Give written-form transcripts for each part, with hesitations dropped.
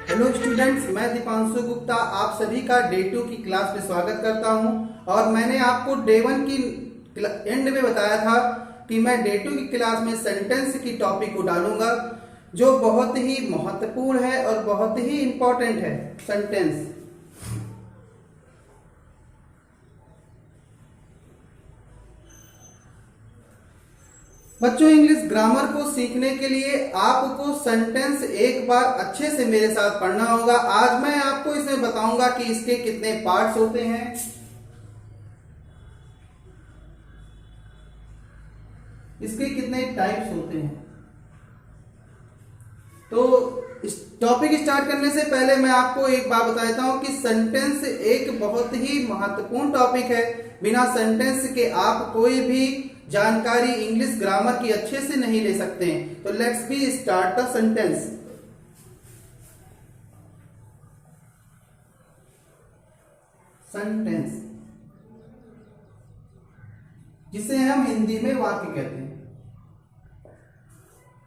Hello students, मैं दीपांशु गुप्ता आप सभी का डे 2 की क्लास में स्वागत करता हूं। और मैंने आपको डे 1 की एंड में बताया था कि मैं डे 2 की क्लास में सेंटेंस की टॉपिक को डालूंगा, जो बहुत ही महत्वपूर्ण है और बहुत ही इंपॉर्टेंट है। सेंटेंस बच्चों, इंग्लिश ग्रामर को सीखने के लिए आपको सेंटेंस एक बार अच्छे से मेरे साथ पढ़ना होगा। आज मैं आपको इसमें बताऊंगा कि इसके कितने पार्ट्स होते हैं, इसके कितने टाइप्स होते हैं। तो इस टॉपिक स्टार्ट करने से पहले मैं आपको एक बात बता देता हूं कि सेंटेंस एक बहुत ही महत्वपूर्ण टॉपिक है। बिना सेंटेंस के आप कोई भी जानकारी इंग्लिश ग्रामर की अच्छे से नहीं ले सकते हैं। तो let's be start the sentence. Sentence जिसे हम हिंदी में वाक्य कहते हैं।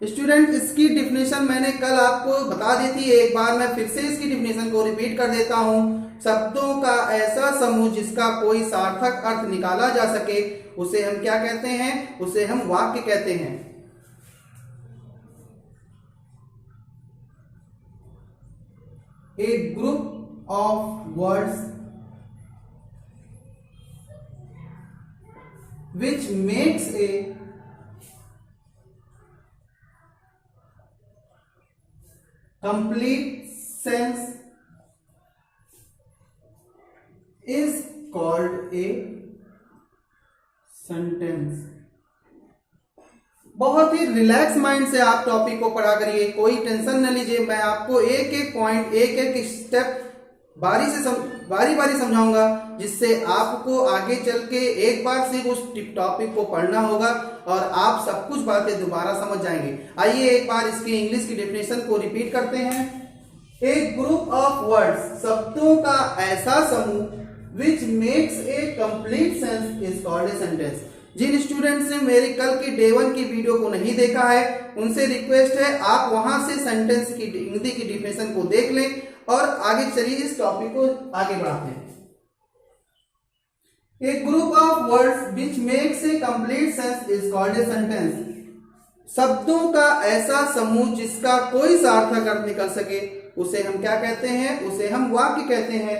स्टूडेंट, इसकी डिफिनेशन मैंने कल आपको बता दी थी, एक बार मैं फिर से इसकी डिफिनेशन को रिपीट कर देता हूं। शब्दों का ऐसा समूह जिसका कोई सार्थक अर्थ निकाला जा सके उसे हम क्या कहते हैं? उसे हम वाक्य कहते हैं। A group of words which makes a complete sense is called a sentence। बहुत ही रिलैक्स माइंड से आप टॉपिक को पढ़ा करिए, कोई टेंशन न लीजिए। मैं आपको एक एक पॉइंट, एक एक स्टेप बारी बारी समझाऊंगा, जिससे आपको आगे चल के एक बार से उस टॉपिक को पढ़ना होगा और आप सब कुछ बातें दोबारा समझ जाएंगे। आइए एक बार इसकी इंग्लिश की डेफिनेशन को रिपीट करते हैं। एक ग्रुप ऑफ वर्ड्स, शब्दों का ऐसा समूह, which makes a complete sense is called a sentence. जिन स्टूडेंट्स ने मेरी कल की डे 1 की वीडियो को नहीं देखा है, उनसे रिक्वेस्ट है आप वहां से सेंटेंस की हिंदी की डिफिनेशन को देख लें और आगे चलिए इस टॉपिक को आगे बढ़ाते हैं। A group of words which makes a complete sense is called a sentence। शब्दों का ऐसा समूह जिसका कोई सार्थक अर्थ निकल सके उसे हम क्या कहते हैं? उसे हम वाक्य कहते हैं।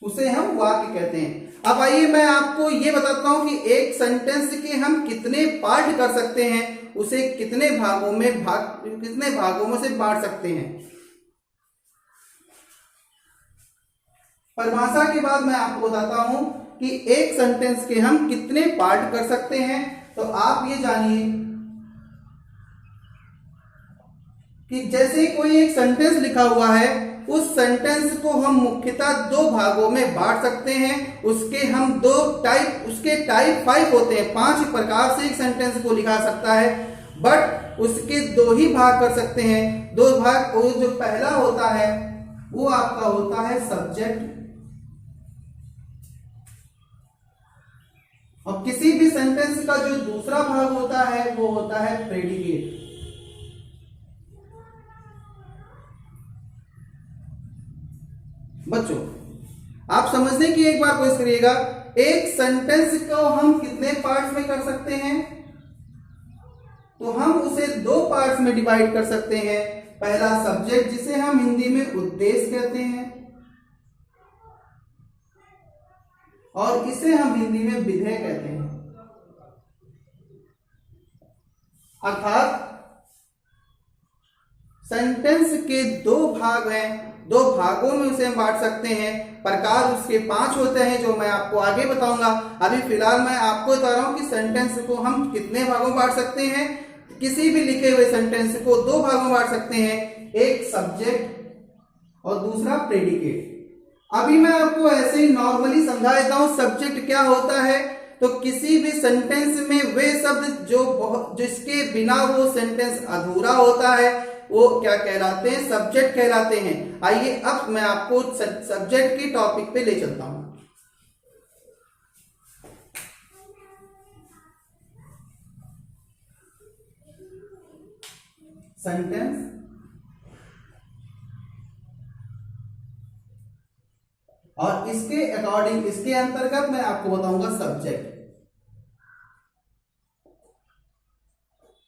उसे हम वाक्य कहते हैं। अब आइए मैं आपको ये बताता हूं कि एक सेंटेंस के हम कितने पार्ट कर सकते हैं, उसे कितने भागों में से बांट सकते हैं। परिभाषा के बाद मैं आपको बताता हूं कि एक सेंटेंस के हम कितने पार्ट कर सकते हैं। तो आप ये जानिए कि जैसे कोई एक सेंटेंस लिखा हुआ है, उस सेंटेंस को हम मुख्यतः 2 भागों में बांट सकते हैं। उसके टाइप 5 होते हैं। 5 प्रकार से एक सेंटेंस को लिखा सकता है, बट उसके 2 ही भाग कर सकते हैं। 2 भाग, वो जो पहला होता है वो आपका होता है सब्जेक्ट, और किसी भी सेंटेंस का जो दूसरा भाग होता है वो होता है प्रेडिकेट। बच्चों, आप समझने की एक बार कोशिश करिएगा, एक सेंटेंस को हम कितने पार्ट्स में कर सकते हैं? तो हम उसे 2 पार्ट्स में डिवाइड कर सकते हैं। पहला सब्जेक्ट, जिसे हम हिंदी में उद्देश्य कहते हैं, और इसे हम हिंदी में विधेय कहते हैं। अर्थात सेंटेंस के 2 भाग हैं, 2 भागों में उसे हम बांट सकते हैं। प्रकार उसके 5 होते हैं, जो मैं आपको आगे बताऊंगा। अभी फिलहाल मैं आपको बता रहा हूं कि सेंटेंस को हम कितने भागों में बांट सकते हैं। किसी भी लिखे हुए सेंटेंस को 2 भागों में बांट सकते हैं, एक सब्जेक्ट और दूसरा प्रेडिकेट। अभी मैं आपको ऐसे ही नॉर्मली समझा देता हूं सब्जेक्ट क्या होता है। तो किसी भी सेंटेंस में वे शब्द जिसके बिना वो सेंटेंस अधूरा होता है वो क्या कहलाते हैं? सब्जेक्ट कहलाते हैं। आइए अब मैं आपको सब्जेक्ट की टॉपिक पे ले चलता हूं। सेंटेंस और इसके अकॉर्डिंग, इसके अंतर्गत मैं आपको बताऊंगा सब्जेक्ट,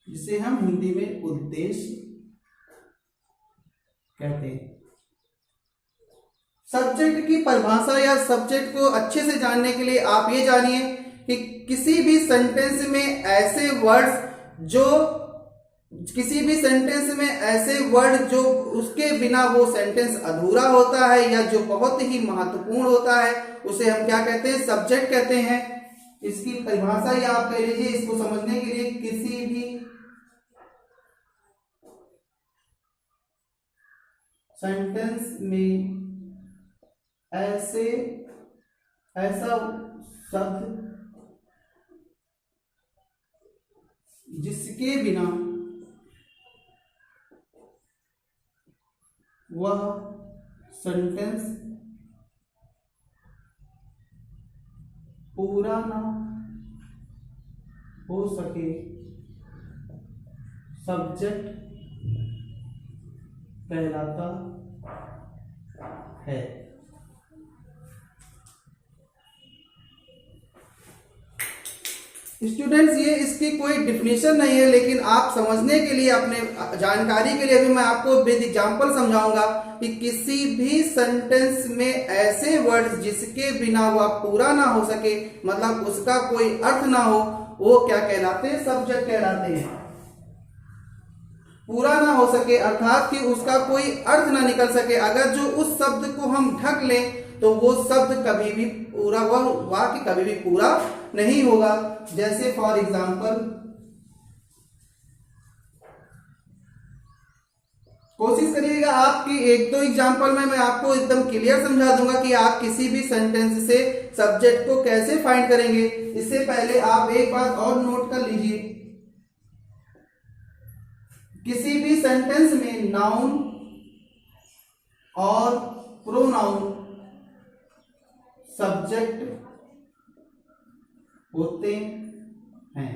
जिसे हम हिंदी में उद्देश्य कहते हैं। सब्जेक्ट की परिभाषा या सब्जेक्ट को अच्छे से जानने के लिए आप ये जानिए कि किसी भी सेंटेंस में ऐसे वर्ड्स जो उसके बिना वो सेंटेंस अधूरा होता है या जो बहुत ही महत्वपूर्ण होता है, उसे हम क्या कहते हैं? सब्जेक्ट कहते हैं। इसकी परिभाषा या आप कह लीजिए, इसको समझने के लिए किसी भी सेंटेंस में ऐसा शब्द जिसके बिना वह सेंटेंस पूरा ना हो सके, सब्जेक्ट कहलाता है। स्टूडेंट्स, ये इसकी कोई डिफिनेशन नहीं है, लेकिन आप समझने के लिए, अपने जानकारी के लिए अभी मैं आपको विद एग्जांपल समझाऊंगा कि किसी भी सेंटेंस में ऐसे वर्ड्स जिसके बिना वह पूरा ना हो सके, मतलब उसका कोई अर्थ ना हो, वो क्या कहलाते हैं? सब्जेक्ट कहलाते हैं। पूरा ना हो सके अर्थात कि उसका कोई अर्थ ना निकल सके, अगर जो उस शब्द को हम ढक लें तो वो शब्द कभी भी पूरा, वह वाक्य कभी भी पूरा नहीं होगा। जैसे फॉर एग्जाम्पल, कोशिश करिएगा आपकी एक दो एग्जाम्पल में मैं आपको एकदम क्लियर समझा दूंगा कि आप किसी भी सेंटेंस से सब्जेक्ट को कैसे फाइंड करेंगे। इससे पहले आप एक बात और नोट कर लीजिए, किसी भी सेंटेंस में नाउन और प्रोनाउन सब्जेक्ट होते हैं।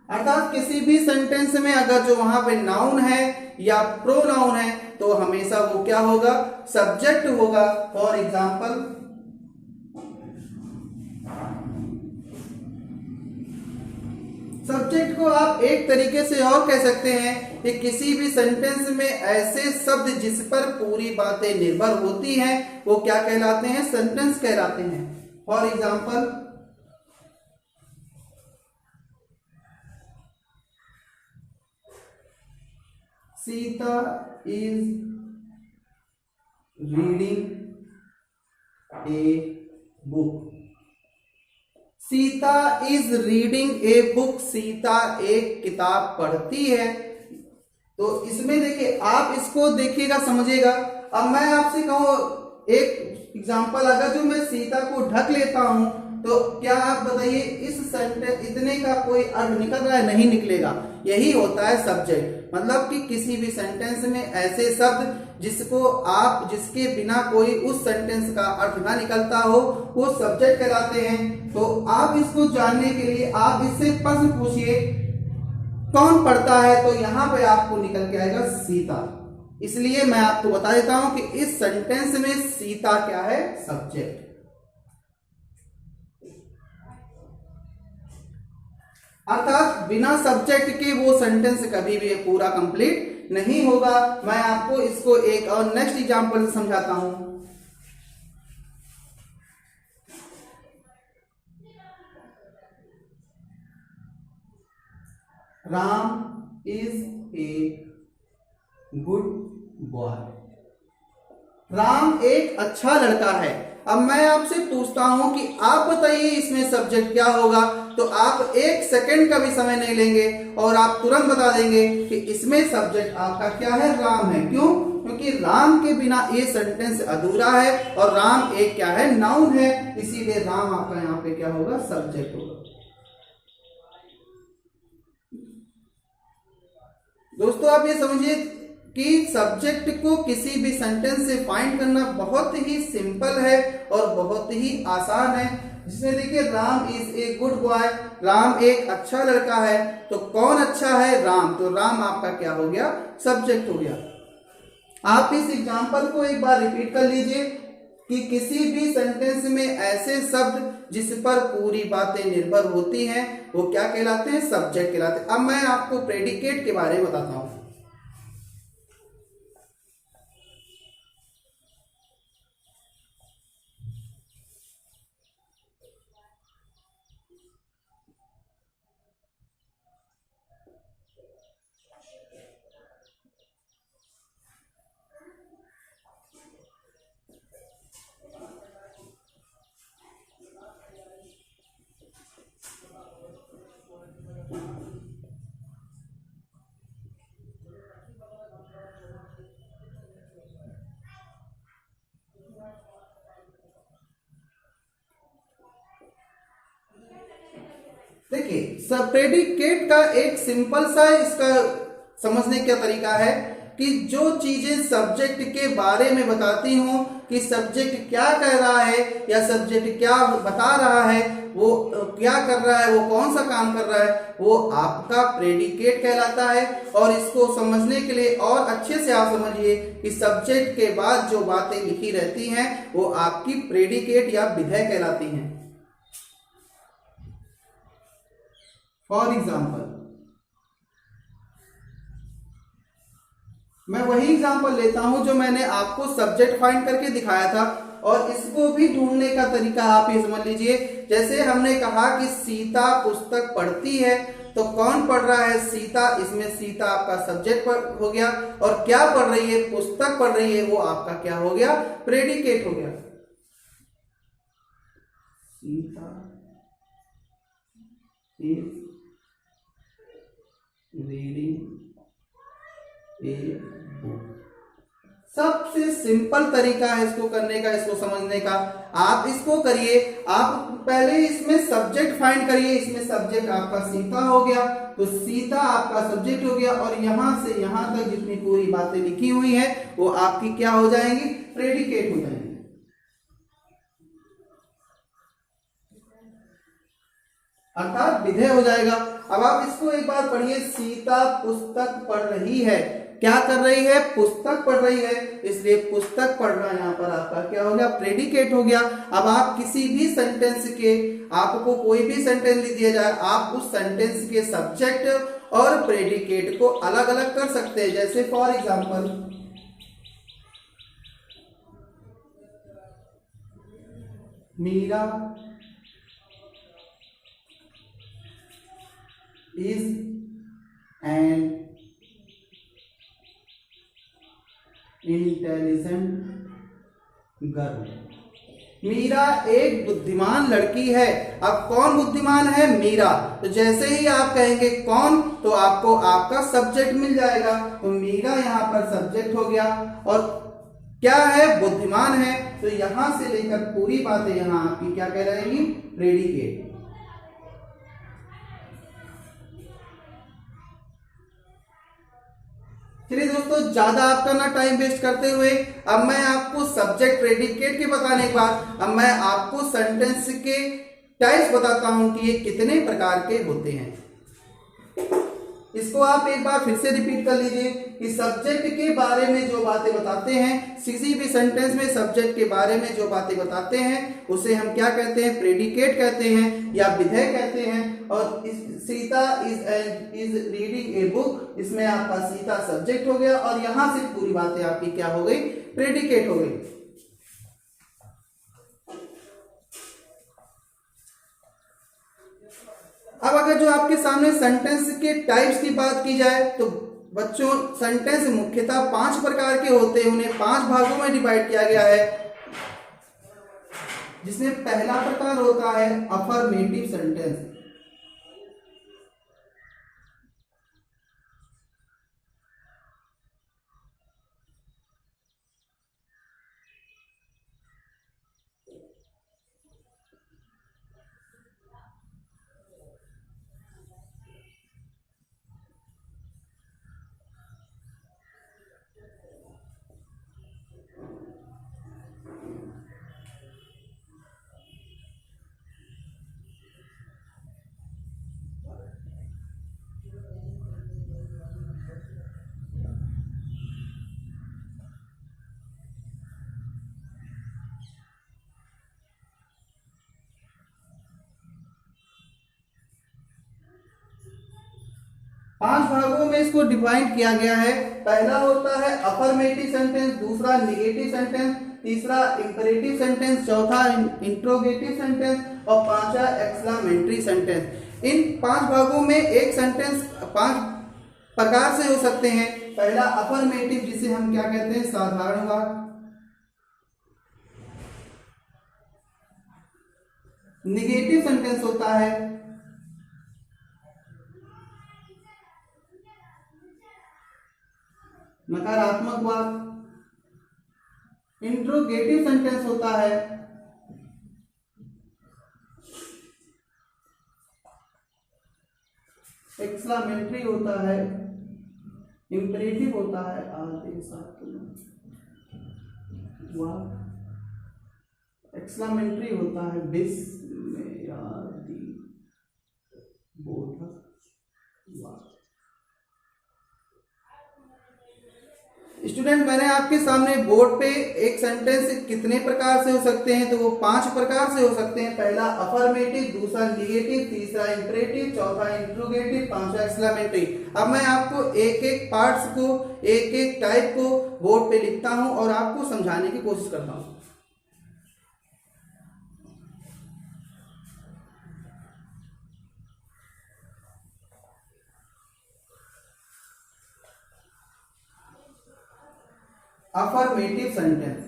अर्थात किसी भी सेंटेंस में अगर जो वहां पे नाउन है या प्रोनाउन है तो हमेशा वो क्या होगा? सब्जेक्ट होगा। फॉर एग्जाम्पल, सब्जेक्ट को आप एक तरीके से और कह सकते हैं कि किसी भी सेंटेंस में ऐसे शब्द जिस पर पूरी बातें निर्भर होती हैं, वो क्या कहलाते हैं? सेंटेंस कहलाते हैं। For example, Sita is reading a book. Sita is reading a book, Sita एक किताब पढ़ती है। तो इसमें देखिए, आप इसको देखिएगा, समझिएगा। अब मैं आपसे कहूं एक एग्जांपल, अगर जो मैं सीता को ढक लेता हूं तो क्या आप बताइए इस सेंटेंस इतने का कोई अर्थ निकल रहा है? नहीं निकलेगा। यही होता है सब्जेक्ट, मतलब कि किसी भी सेंटेंस में ऐसे शब्द जिसके बिना कोई उस सेंटेंस का अर्थ ना निकलता हो, वो सब्जेक्ट कहलाते हैं। तो आप इसको जानने के लिए आप इससे प्रश्न पूछिए, कौन पढ़ता है? तो यहां पे आपको निकल के आएगा सीता। इसलिए मैं आपको बता देता हूं कि इस सेंटेंस में सीता क्या है? सब्जेक्ट। अर्थात बिना सब्जेक्ट के वो सेंटेंस कभी भी पूरा कंप्लीट नहीं होगा। मैं आपको इसको एक और नेक्स्ट एग्जांपल से समझाता हूं। Ram is a good boy. Ram एक अच्छा लड़का है। अब मैं आपसे पूछता हूं कि आप बताइए इसमें सब्जेक्ट क्या होगा? तो आप एक सेकंड का भी समय नहीं लेंगे और आप तुरंत बता देंगे कि इसमें सब्जेक्ट आपका क्या है? राम है। क्यों? क्योंकि राम के बिना ये सेंटेंस अधूरा है और राम एक क्या है? नाउन है। इसीलिए राम आपका यहाँ पे क्या होगा? सब्जेक्ट होगा। दोस्तों, आप ये समझिए कि सब्जेक्ट को किसी भी सेंटेंस से फाइंड करना बहुत ही सिंपल है और बहुत ही आसान है। जिसमें देखिए Ram is a good boy, Ram एक अच्छा लड़का है। तो कौन अच्छा है? राम। तो राम आपका क्या हो गया? सब्जेक्ट हो गया। आप इस एग्जांपल को एक बार रिपीट कर लीजिए कि किसी भी सेंटेंस में ऐसे शब्द जिस पर पूरी बातें निर्भर होती हैं वो क्या कहलाते हैं? सब्जेक्ट कहलाते हैं। अब मैं आपको प्रेडिकेट के बारे में बताता हूं। देखिए सब प्रेडिकेट का एक सिंपल सा इसका समझने का तरीका है कि जो चीजें सब्जेक्ट के बारे में बताती हूं कि सब्जेक्ट क्या कह रहा है या सब्जेक्ट क्या बता रहा है, वो क्या कर रहा है, वो कौन सा काम कर रहा है, वो आपका प्रेडिकेट कहलाता है। और इसको समझने के लिए और अच्छे से आप समझिए कि सब्जेक्ट के बाद जो बातें लिखी रहती हैं वो आपकी प्रेडिकेट या विधेय कहलाती हैं। फॉर एग्जाम्पल मैं वही एग्जाम्पल लेता हूं जो मैंने आपको सब्जेक्ट फाइंड करके दिखाया था और इसको भी ढूंढने का तरीका आप ये समझ लीजिए। जैसे हमने कहा कि सीता पुस्तक पढ़ती है, तो कौन पढ़ रहा है? सीता। इसमें सीता आपका सब्जेक्ट हो गया और क्या पढ़ रही है? पुस्तक पढ़ रही है, वो आपका क्या हो गया? प्रेडिकेट हो गया। Sita is reading a book. सबसे सिंपल तरीका है इसको करने का, इसको समझने का। आप इसको करिए। आप पहले इसमें सब्जेक्ट फाइंड करिए। इसमें सब्जेक्ट आपका सीता हो गया, तो सीता आपका सब्जेक्ट हो गया और यहां से यहां तक जितनी पूरी बातें लिखी हुई है वो आपकी क्या हो जाएंगी? प्रेडिकेट हो जाएंगी, अर्थात विधेय हो जाएगा। अब आप इसको एक बार पढ़िए। सीता पुस्तक पढ़ रही है। क्या कर रही है? पुस्तक पढ़ रही है, इसलिए पुस्तक पढ़ना यहां पर आपका क्या हो गया? प्रेडिकेट हो गया। अब आप किसी भी सेंटेंस के, आपको कोई भी सेंटेंस लिख दिया जाए, आप उस सेंटेंस के सब्जेक्ट और प्रेडिकेट को अलग अलग कर सकते हैं। जैसे for example Meera is an intelligent girl। Meera एक बुद्धिमान लड़की है। अब कौन बुद्धिमान है? मीरा। तो जैसे ही आप कहेंगे कौन, तो आपको आपका सब्जेक्ट मिल जाएगा। तो मीरा यहाँ पर सब्जेक्ट हो गया और क्या है? बुद्धिमान है। तो यहां से लेकर पूरी बातें यहां आपकी क्या कह रहेगी? प्रेडिकेट। चलिए दोस्तों, ज्यादा आपका ना टाइम वेस्ट करते हुए अब मैं आपको सब्जेक्ट प्रेडिकेट के बताने के बाद अब मैं आपको सेंटेंस के टाइप्स बताता हूं कि ये कितने प्रकार के होते हैं। इसको आप एक बार फिर से रिपीट कर लीजिए कि सब्जेक्ट के बारे में जो बातें बताते हैं, किसी भी सेंटेंस में सब्जेक्ट के बारे में जो बातें बताते हैं उसे हम क्या कहते हैं? प्रेडिकेट कहते हैं या विधेय कहते हैं। और Sita is reading a book, इसमें आपका सीता सब्जेक्ट हो गया और यहां से पूरी बातें आपकी क्या हो गई? प्रेडिकेट हो गई। अब अगर जो आपके सामने सेंटेंस के टाइप्स की बात की जाए तो बच्चों सेंटेंस मुख्यतः 5 प्रकार के होते हैं। उन्हें 5 भागों में डिवाइड किया गया है, जिसमें पहला प्रकार होता है अफर्मेटिव सेंटेंस। 5 भागों में इसको डिवाइड किया गया है। पहला होता है अफर्मेटिव सेंटेंस, दूसरा निगेटिव सेंटेंस, तीसरा इंपरेटिव सेंटेंस, चौथा इंट्रोगेटिव सेंटेंस और पांचवा एक्सक्लेमेटरी सेंटेंस। इन 5 भागों में एक सेंटेंस 5 प्रकार से हो सकते हैं। पहला अफर्मेटिव, जिसे हम क्या कहते हैं, साधारण वाक्य। निगेटिव सेंटेंस होता है नकारात्मक वाक्य। इंट्रोगेटिव सेंटेंस होता है एक्सक्लेमेटरी होता है, इंपरेटिव होता है आदेशात्मक वाक्य, एक्सक्लेमेटरी होता है विस्मयादि बोधक वाक्य। स्टूडेंट, मैंने आपके सामने बोर्ड पे एक सेंटेंस कितने प्रकार से हो सकते हैं, तो वो 5 प्रकार से हो सकते हैं। पहला अफर्मेटिव, दूसरा निगेटिव, तीसरा इंपरेटिव, चौथा इंट्रोगेटिव, पांचवा एक्सक्लेमेटरी। अब मैं आपको एक एक पार्ट्स को, एक एक टाइप को बोर्ड पे लिखता हूं और आपको समझाने की कोशिश करता हूं। अफर्मेटिव सेंटेंस,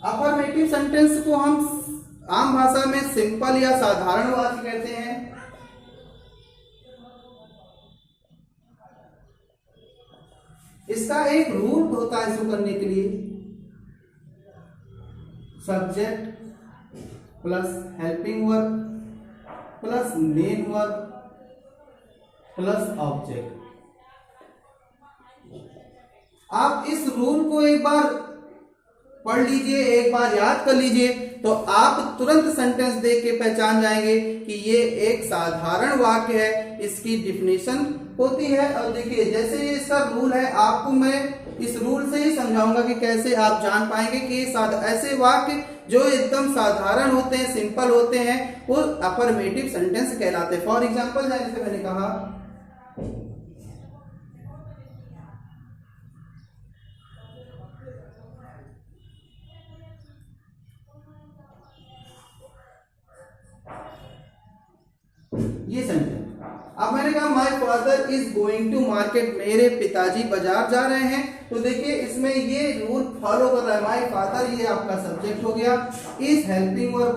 अफर्मेटिव सेंटेंस को हम आम भाषा में सिंपल या साधारण वाक्य कहते हैं। इसका एक रूल होता है इसको करने के लिए, subject plus helping verb plus main verb plus object. आप इस रूल को एक बार पढ़ लीजिए, एक बार याद कर लीजिए, तो आप तुरंत सेंटेंस देख के पहचान जाएंगे कि ये एक साधारण वाक्य है, इसकी डिफिनेशन होती है। और देखिए, जैसे ये इसका रूल है, आपको मैं इस रूल से ही समझाऊंगा कि कैसे आप जान पाएंगे कि ऐसे वाक्य जो एकदम साधारण होते हैं, सिंपल होते हैं, वो अफर्मेटिव सेंटेंस कहलाते हैं। फॉर एग्जाम्पल, जैसे मैंने कहा ये सेंटेंस, अब मैंने कहा my father is going to market, मेरे पिताजी बाजार जा रहे हैं। तो देखिए, इसमें ये रूल फॉलो कर रहा है। माय फादर ये आपका सब्जेक्ट हो गया, इज हेल्पिंग वर्ब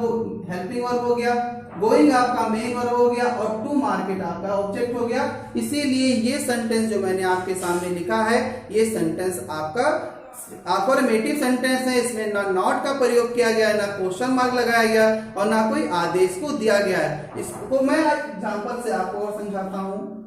हो गया, गोइंग आपका मेन वर्ब हो गया और टू मार्केट आपका ऑब्जेक्ट हो गया। इसीलिए ये सेंटेंस जो मैंने आपके सामने लिखा है, ये सेंटेंस आपका अफर्मेटिव सेंटेंस है। इसमें ना नॉट का प्रयोग किया गया है, ना क्वेश्चन मार्क लगाया गया और ना कोई आदेश को दिया गया है। इसको मैं एग्जांपल से आपको और समझाता हूं।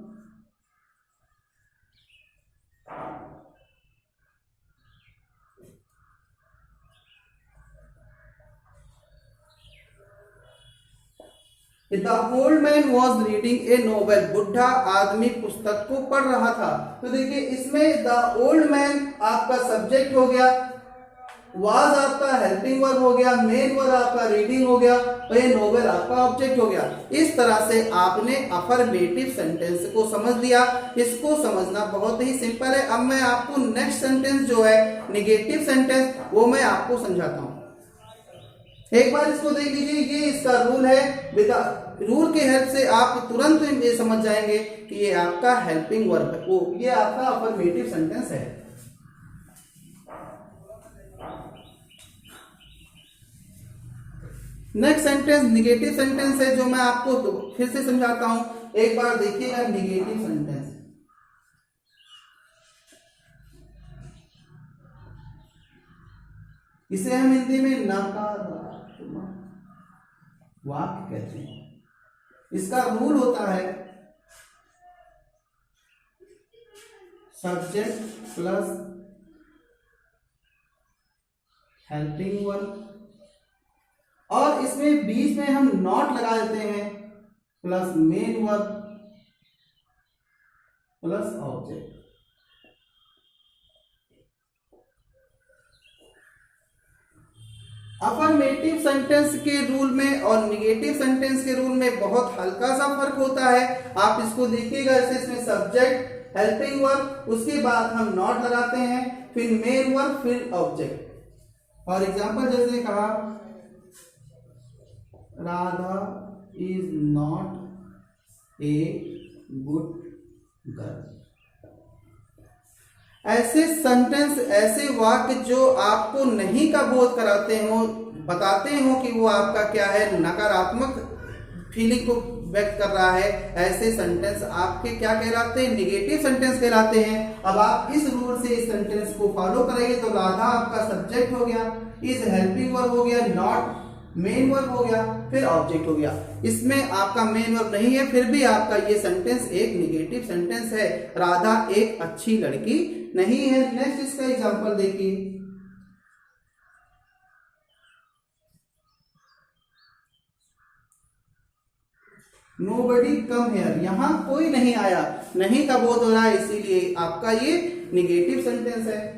The old man was reading A novel, बुढ़ा आदमी पुस्तक को पढ़ रहा था। तो देखिए, इसमें द ओल्ड मैन आपका सब्जेक्ट हो गया, वाज आपका हेल्पिंग वर्ब हो गया, मेन वर्ब आपका रीडिंग हो गया और ये नोवेल आपका ऑब्जेक्ट हो गया। इस तरह से आपने अफर्मेटिव सेंटेंस को समझ लिया। इसको समझना बहुत ही सिंपल है। अब मैं आपको नेक्स्ट सेंटेंस जो है निगेटिव सेंटेंस, वो मैं आपको समझाता हूं। एक बार इसको देख लीजिए, ये इसका रूल है। रूल के हेल्प से आप तुरंत ये समझ जाएंगे कि ये आपका हेल्पिंग वर्ब है, वो ये आपका अफर्मेटिव सेंटेंस है। नेक्स्ट सेंटेंस निगेटिव सेंटेंस है, जो मैं आपको फिर से समझाता हूं। एक बार देखिएगा निगेटिव सेंटेंस, इसे हम हिंदी में नकारात्मक वाक्य कहते हैं। इसका रूल होता है सब्जेक्ट प्लस हेल्पिंग वर्ब और इसमें बीच में हम नॉट लगा देते हैं, plus main verb plus object. Affirmative sentence के रूल में और निगेटिव सेंटेंस के रूल में बहुत हल्का सा फर्क होता है। आप इसको देखिएगा, जैसे इसमें सब्जेक्ट, हेल्पिंग वर्ब, उसके बाद हम नॉट लगाते हैं, फिर मेन वर्ब, फिर ऑब्जेक्ट। फॉर एग्जाम्पल जैसे कहा Radha is not a good girl. ऐसे सेंटेंस, ऐसे वाक्य जो आपको नहीं का बोध कराते हो, बताते हो कि वो आपका क्या है, नकारात्मक फीलिंग को व्यक्त कर रहा है, ऐसे सेंटेंस आपके क्या कहलाते हैं, निगेटिव सेंटेंस कहलाते हैं। अब आप इस रूल से इस सेंटेंस को फॉलो करेंगे तो राधा आपका सब्जेक्ट हो गया, इज हेल्पिंग वर्ब हो गया, नॉट मेन वर्ब हो गया, फिर ऑब्जेक्ट हो गया। इसमें आपका मेन वर्ब नहीं है, फिर भी आपका ये सेंटेंस एक निगेटिव सेंटेंस है, राधा एक अच्छी लड़की नहीं है। नेक्स्ट इसका एग्जांपल देखिए, नोबडी कम हियर, यहां कोई नहीं आया, नहीं का बोध हो रहा है, इसीलिए आपका ये निगेटिव सेंटेंस है।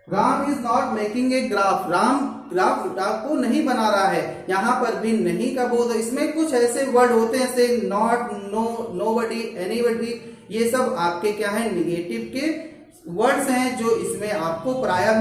Ram is not making a graph, Ram graph को नहीं बना रहा है, यहां पर भी नहीं का बोध है। इसमें कुछ ऐसे वर्ड होते हैं जैसे नॉट, नो, नोबडी, एनीबडी, ये सब आपके क्या है, निगेटिव के वर्ड्स हैं जो इसमें आपको प्रायः